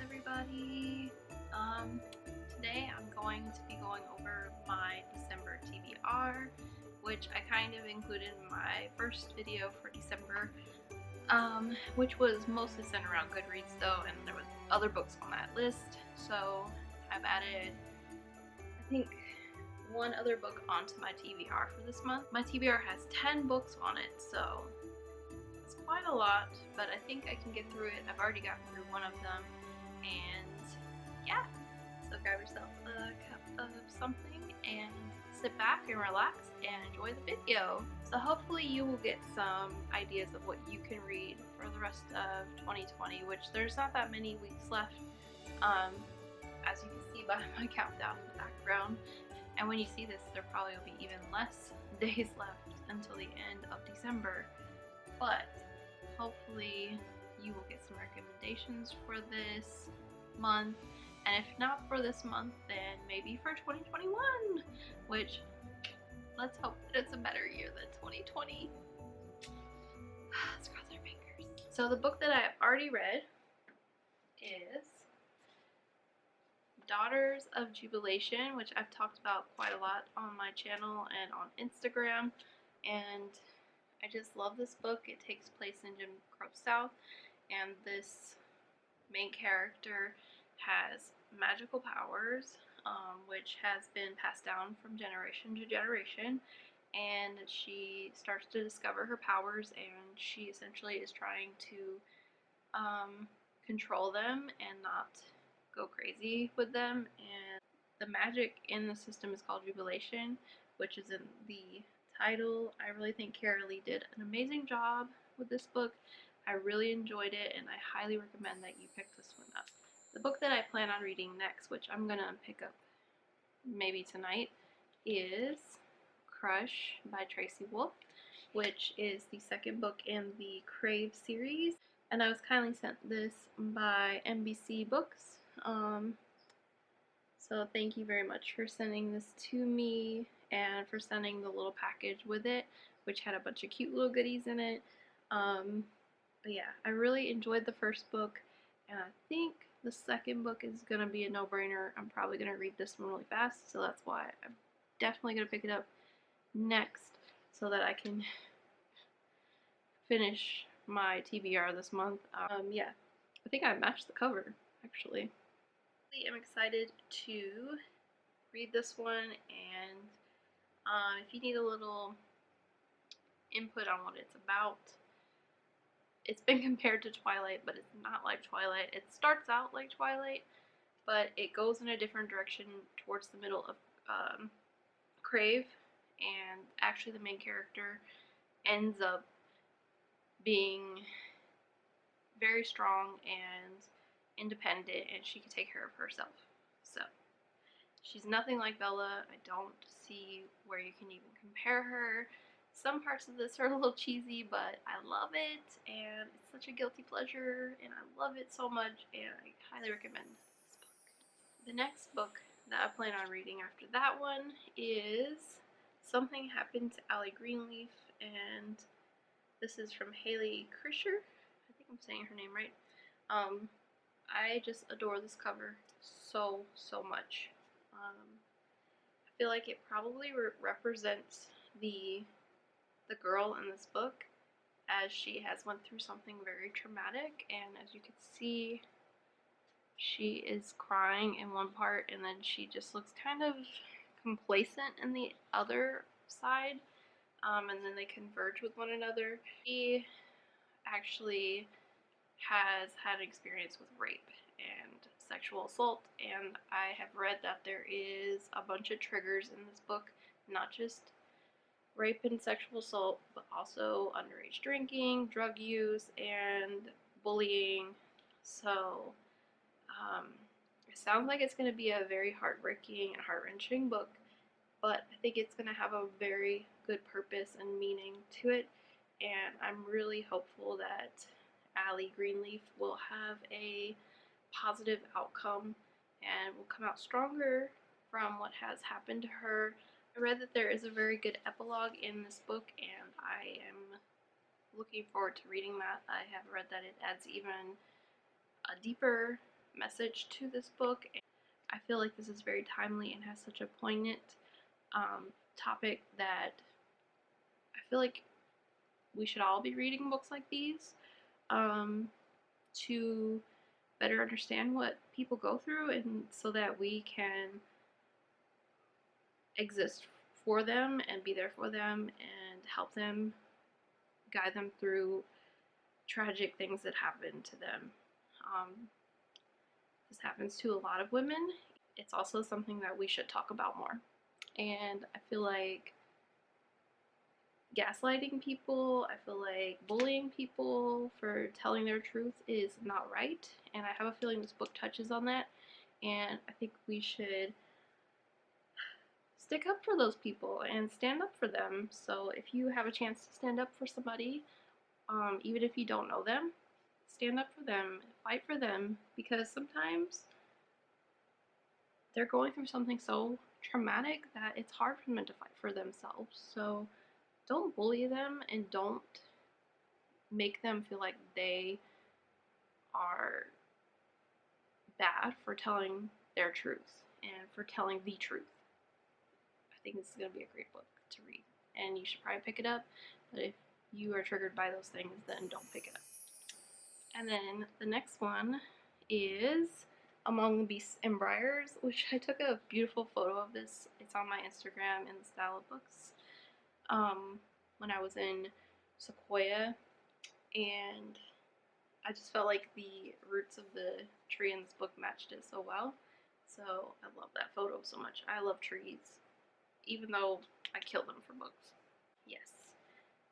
everybody. Today I'm going to be going over my December TBR, which I kind of included in my first video for December, which was mostly centered around Goodreads though, and there was other books on that list, so I've added, I think, one other book onto my TBR for this month. My TBR has 10 books on it, so it's quite a lot, but I think I can get through it. I've already gotten through one of them, and yeah, so grab yourself a cup of something and sit back and relax and enjoy the video. So hopefully you will get some ideas of what you can read for the rest of 2020, which there's not that many weeks left, as you can see by my countdown in the background. And when you see this, there probably will be even less days left until the end of December. But hopefully you will get some recommendations for this month, and if not for this month, then maybe for 2021, which let's hope that it's a better year than 2020. Let's cross our fingers. So the book that I've already read is Daughters of Jubilation, which I've talked about quite a lot on my channel and on Instagram, and I just love this book. It takes place in Jim Crow South, and this main character has magical powers, which has been passed down from generation to generation, and she starts to discover her powers, and she essentially is trying to control them and not go crazy with them. And the magic in the system is called jubilation, which is in the title. I really think Kara Lee did an amazing job with this book. I really enjoyed it, and I highly recommend that you pick this one up. The book that I plan on reading next, which I'm gonna pick up maybe tonight, is Crush by Tracy Wolff, which is the second book in the Crave series, and I was kindly sent this by NBC Books. So thank you very much for sending this to me and for sending the little package with it, which had a bunch of cute little goodies in it. But yeah, I really enjoyed the first book, and I think the second book is going to be a no-brainer. I'm probably going to read this one really fast, so that's why I'm definitely going to pick it up next so that I can finish my TBR this month. Yeah, I think I matched the cover, actually. I'm excited to read this one, and if you need a little input on what it's about, it's been compared to Twilight, but it's not like Twilight. It starts out like Twilight, but it goes in a different direction towards the middle of Crave, and actually the main character ends up being very strong and independent, and she can take care of herself. So she's nothing like Bella. I don't see where you can even compare her. Some parts of this are a little cheesy, but I love it, and it's such a guilty pleasure, and I love it so much, and I highly recommend this book. The next book that I plan on reading after that one is Something Happened to Allie Greenleaf, and this is from Haley Krischer. I think I'm saying her name right. I just adore this cover so much. I feel like it probably represents the girl in this book, as she has went through something very traumatic, and as you can see, she is crying in one part, and then she just looks kind of complacent in the other side, and then they converge with one another. She actually has had an experience with rape and sexual assault, and I have read that there is a bunch of triggers in this book, not just rape and sexual assault, but also underage drinking, drug use, and bullying. So it sounds like it's going to be a very heartbreaking and heart-wrenching book, but I think it's going to have a very good purpose and meaning to it, and I'm really hopeful that Allie Greenleaf will have a positive outcome and will come out stronger from what has happened to her. I read that there is a very good epilogue in this book, and I am looking forward to reading that. I have read that it adds even a deeper message to this book. I feel like this is very timely and has such a poignant topic that I feel like we should all be reading books like these to better understand what people go through, and so that we can exist for them and be there for them and help them, guide them through tragic things that happen to them. This happens to a lot of women. It's also something that we should talk about more. And I feel like gaslighting people, I feel like bullying people for telling their truth is not right. And I have a feeling this book touches on that. And I think we should stick up for those people and stand up for them. So if you have a chance to stand up for somebody, even if you don't know them, stand up for them, fight for them, because sometimes they're going through something so traumatic that it's hard for them to fight for themselves. So don't bully them and don't make them feel like they are bad for telling their truth and for telling the truth. I think this is going to be a great book to read, and you should probably pick it up, but if you are triggered by those things, then don't pick it up. And then the next one is Among the Beasts and Briars, which I took a beautiful photo of this. It's on my Instagram, Inthestyleofbooks, when I was in Sequoia, and I just felt like the roots of the tree in this book matched it so well. So I love that photo so much. I love trees, even though I kill them for books. Yes,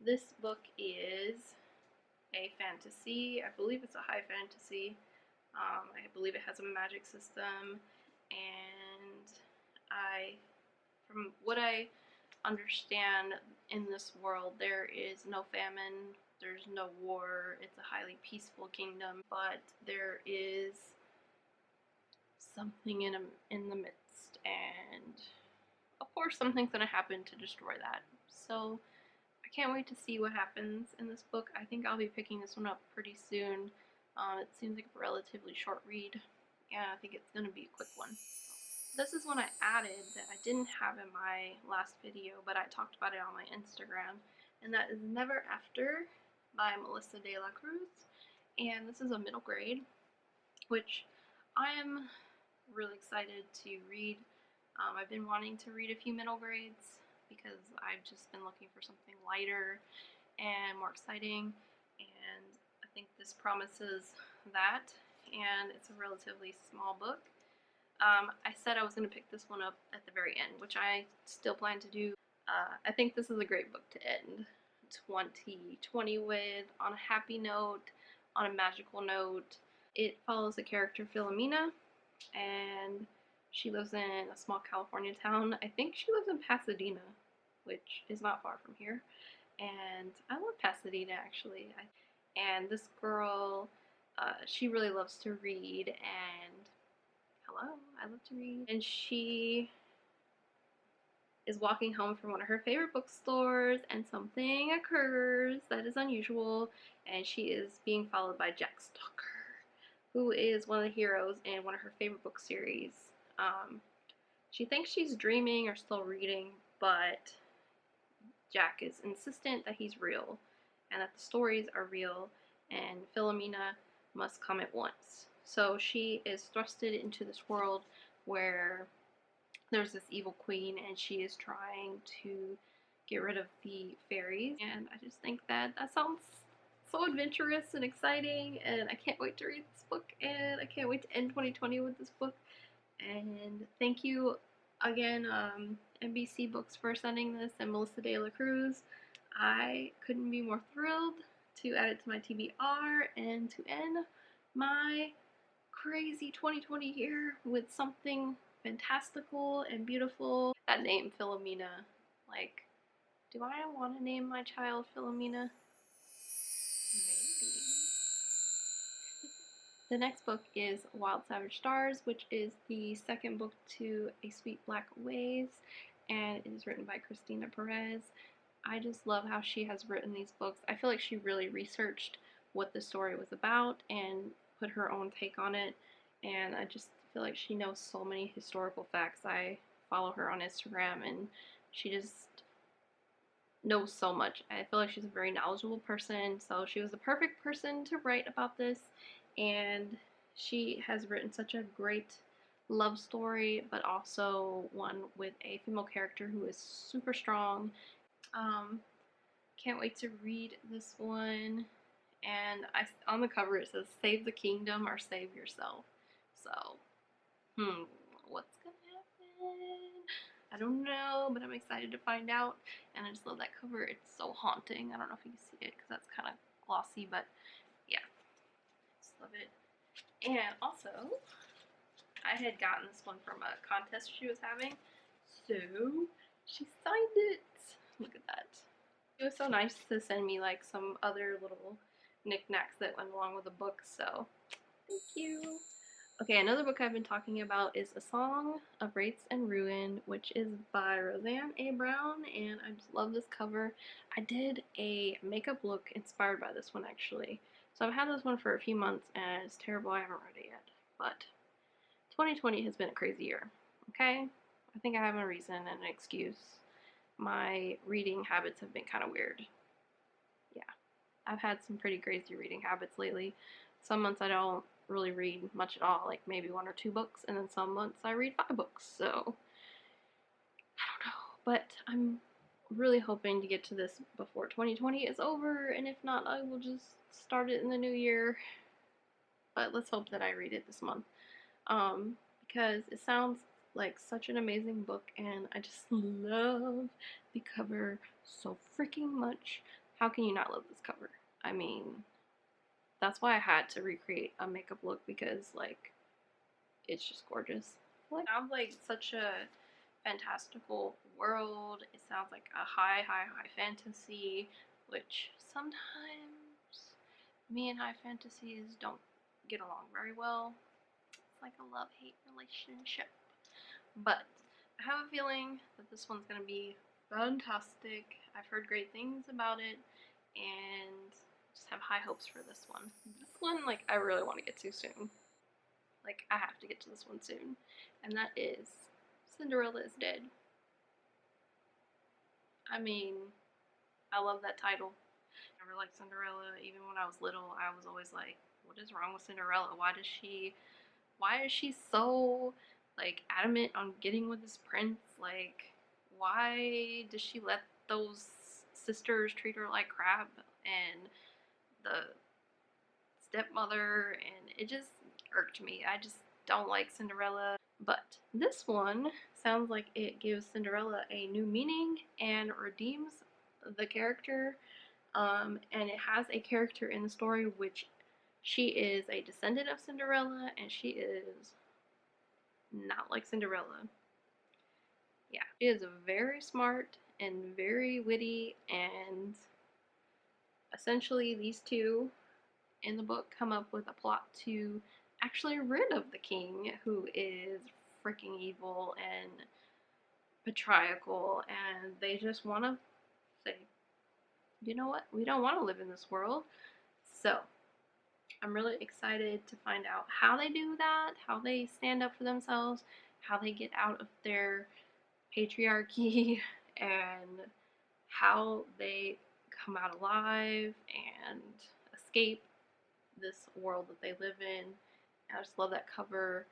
this book is a fantasy. I believe it's a high fantasy. I believe it has a magic system, and from what I understand, in this world there is no famine, there's no war, it's a highly peaceful kingdom, but there is something in the midst, and of course something's going to happen to destroy that. So I can't wait to see what happens in this book. I think I'll be picking this one up pretty soon. It seems like a relatively short read, and I think it's going to be a quick one. This is one I added that I didn't have in my last video, but I talked about it on my Instagram, and that is Never After by Melissa de la Cruz, and this is a middle grade, which I am really excited to read. I've been wanting to read a few middle grades because I've just been looking for something lighter and more exciting, and I think this promises that, and it's a relatively small book. I said I was going to pick this one up at the very end, which I still plan to do. I think this is a great book to end 2020 with, on a happy note, on a magical note. It follows the character Philomena, and she lives in a small California town. I think she lives in Pasadena, which is not far from here. And I love Pasadena, actually. And this girl, she really loves to read, and hello, I love to read. And she is walking home from one of her favorite bookstores, and something occurs that is unusual, and she is being followed by Jack Stalker, who is one of the heroes in one of her favorite book series. She thinks she's dreaming or still reading, but Jack is insistent that he's real and that the stories are real, and Philomena must come at once. So she is thrusted into this world where there's this evil queen, and she is trying to get rid of the fairies, and I just think that sounds so adventurous and exciting, and I can't wait to read this book, and I can't wait to end 2020 with this book. And thank you again, NBC Books, for sending this, and Melissa de la Cruz. I couldn't be more thrilled to add it to my TBR and to end my crazy 2020 year with something fantastical and beautiful. That name, Philomena, like, do I want to name my child Philomena? Maybe. The next book is Wild Savage Stars, which is the second book to A Sweet Black Ways, and it is written by Christina Perez. I just love how she has written these books. I feel like she really researched what the story was about and put her own take on it, and I just feel like she knows so many historical facts. I follow her on Instagram, and she just knows so much. I feel like she's a very knowledgeable person, so she was the perfect person to write about this. And she has written such a great love story, but also one with a female character who is super strong. Um, can't wait to read this one. And on the cover it says "Save the Kingdom" or "Save Yourself." So, what's gonna happen? I don't know, but I'm excited to find out. And I just love that cover. It's so haunting. I don't know if you can see it because that's kind of glossy, but yeah, just love it. And also, I had gotten this one from a contest she was having, so she signed it. Look at that. It was so nice to send me like some other little knickknacks that went along with the book, so thank you. Okay, another book I've been talking about is A Song of Wraiths and Ruin, which is by Roseanne A. Brown, and I just love this cover. I did a makeup look inspired by this one, actually. So I've had this one for a few months, and it's terrible. I haven't read it yet. But 2020 has been a crazy year, okay? I think I have a reason and an excuse. My reading habits have been kind of weird. Yeah, I've had some pretty crazy reading habits lately. Some months I don't really read much at all, like maybe 1 or 2 books, and then some months I read 5 books, so I don't know. But I'm really hoping to get to this before 2020 is over, and if not, I will just start it in the new year. But let's hope that I read it this month, because it sounds like such an amazing book, and I just love the cover so freaking much. How can you not love this cover? I mean, that's why I had to recreate a makeup look, because like it's just gorgeous. It sounds like such a fantastical world. It sounds like a high fantasy, which sometimes me and high fantasies don't get along very well. It's like a love-hate relationship. But I have a feeling that this one's gonna be fantastic. I've heard great things about it, and just have high hopes for this one. This one, like, I really want to get to soon. Like, I have to get to this one soon. And that is Cinderella is Dead. I mean, I love that title. I never liked Cinderella. Even when I was little, I was always like, what is wrong with Cinderella? Why is she so, like, adamant on getting with this prince? Like, why does she let those sisters treat her like crap? And the stepmother, and it just irked me. I just don't like Cinderella. But this one sounds like it gives Cinderella a new meaning and redeems the character. And it has a character in the story which she is a descendant of Cinderella, and she is not like Cinderella. Yeah, she is very smart and very witty, and essentially these two in the book come up with a plot to actually rid of the king, who is freaking evil and patriarchal, and they just want to say, you know what, we don't want to live in this world. So I'm really excited to find out how they do that, how they stand up for themselves, how they get out of their patriarchy, and how they come out alive and escape this world that they live in. And I just love that cover.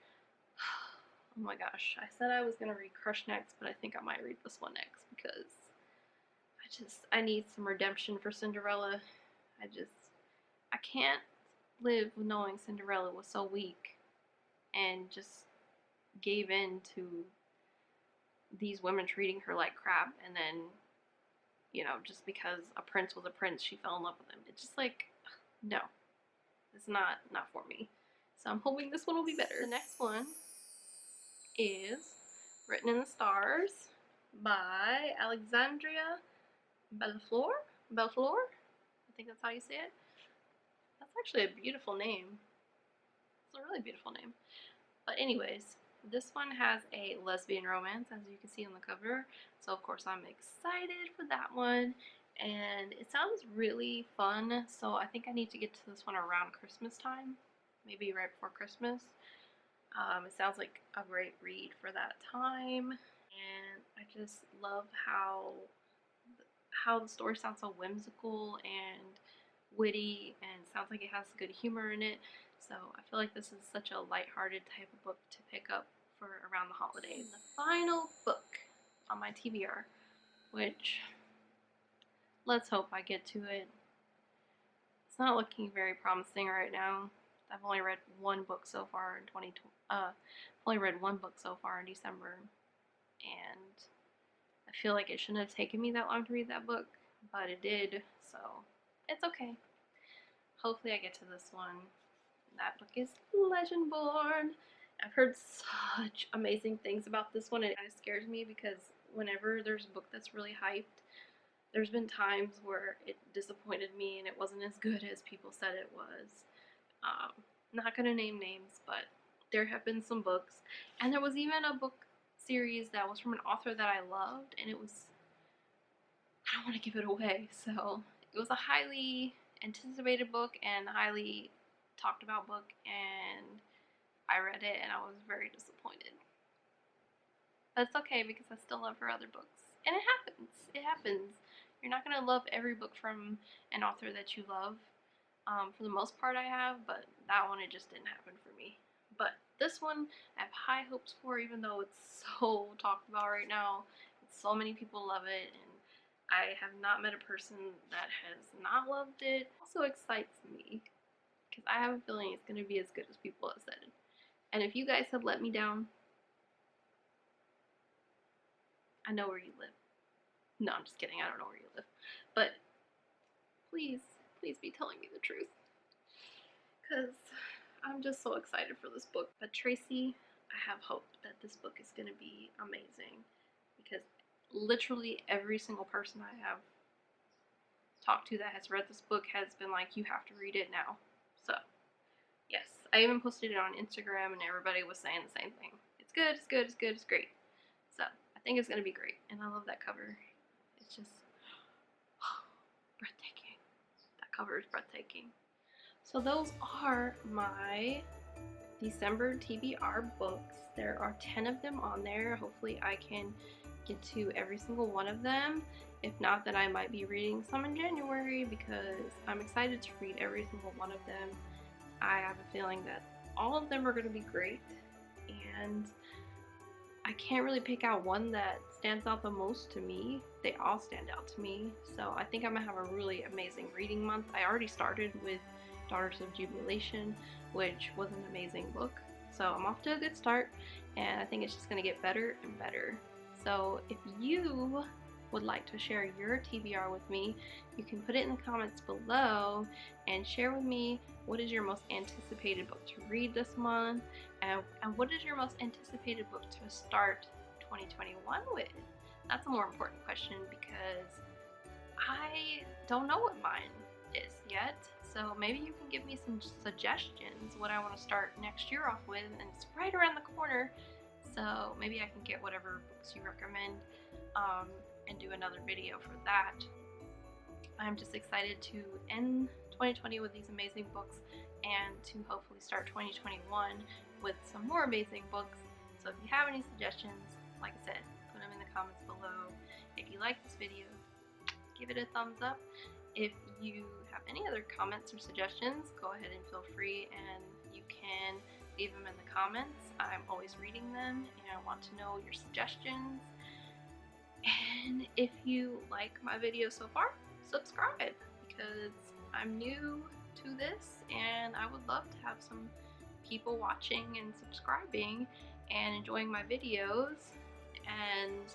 Oh my gosh, I said I was gonna read Crush next, but I think I might read this one next, because I need some redemption for Cinderella. I can't live with knowing Cinderella was so weak and just gave in to these women treating her like crap, and then, you know, just because a prince was a prince, she fell in love with him. It's just like, no, it's not for me. So I'm hoping this one will be better. The next one is Written in the Stars by Alexandria Bellefleur. I think that's how you say it. That's actually a beautiful name. It's a really beautiful name. But anyways, this one has a lesbian romance, as you can see on the cover. So of course I'm excited for that one. And it sounds really fun, so I think I need to get to this one around Christmas time. Maybe right before Christmas. It sounds like a great read for that time, and I just love how the story sounds so whimsical and witty, and sounds like it has good humor in it. So I feel like this is such a lighthearted type of book to pick up for around the holidays. The final book on my TBR, which let's hope I get to it. It's not looking very promising right now. I've only read one book so far in 2020. Only read one book so far in December, and I feel like it shouldn't have taken me that long to read that book, but it did, so it's okay. Hopefully I get to this one. That book is Legendborn. I've heard such amazing things about this one. It kind of scares me because whenever there's a book that's really hyped, there's been times where it disappointed me and it wasn't as good as people said it was. Not gonna name names, but there have been some books, and there was even a book series that was from an author that I loved, and it was, I don't want to give it away, so it was a highly anticipated book and a highly talked about book, and I read it and I was very disappointed. But it's okay because I still love her other books, and it happens. It happens. You're not gonna love every book from an author that you love. For the most part I have, but that one, it just didn't happen for me. But this one I have high hopes for, even though it's so talked about right now. So many people love it, and I have not met a person that has not loved it. It also excites me because I have a feeling it's going to be as good as people have said. And if you guys have let me down, I know where you live. No, I'm just kidding. I don't know where you live. But please be telling me the truth, because I'm just so excited for this book. But Tracy, I have hope that this book is going to be amazing, because literally every single person I have talked to that has read this book has been like, you have to read it now. So yes, I even posted it on Instagram and everybody was saying the same thing. It's good, it's good, it's good, it's great. So I think it's going to be great, and I love that cover. It's just breathtaking. Cover is breathtaking. So those are my December TBR books. There are 10 of them on there. Hopefully I can get to every single one of them. If not, then I might be reading some in January, because I'm excited to read every single one of them. I have a feeling that all of them are going to be great, and I can't really pick out one that stands out the most to me. They all stand out to me. So I think I'm gonna have a really amazing reading month. I already started with Daughters of Jubilation, which was an amazing book. So I'm off to a good start, and I think it's just gonna get better and better. So if you would like to share your TBR with me, you can put it in the comments below and share with me what is your most anticipated book to read this month, and what is your most anticipated book to start 2021 with. That's a more important question, because I don't know what mine is yet. So maybe you can give me some suggestions what I want to start next year off with, and it's right around the corner. So maybe I can get whatever books you recommend and do another video for that. I'm just excited to end 2020 with these amazing books, and to hopefully start 2021 with some more amazing books. So if you have any suggestions, like I said, put them in the comments below. If you like this video, give it a thumbs up. If you have any other comments or suggestions, go ahead and feel free, and you can leave them in the comments. I'm always reading them, and I want to know your suggestions. And if you like my video so far, subscribe, because I'm new to this and I would love to have some people watching and subscribing and enjoying my videos. And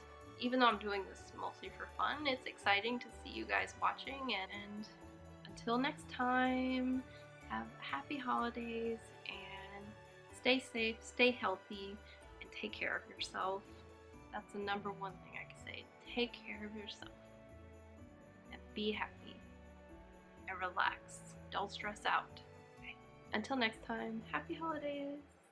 even though I'm doing this mostly for fun, it's exciting to see you guys watching. And until next time, have happy holidays, and stay safe, stay healthy, and take care of yourself. That's the number one thing I can say. Take care of yourself, and be happy, and relax. Don't stress out. Okay. Until next time, happy holidays.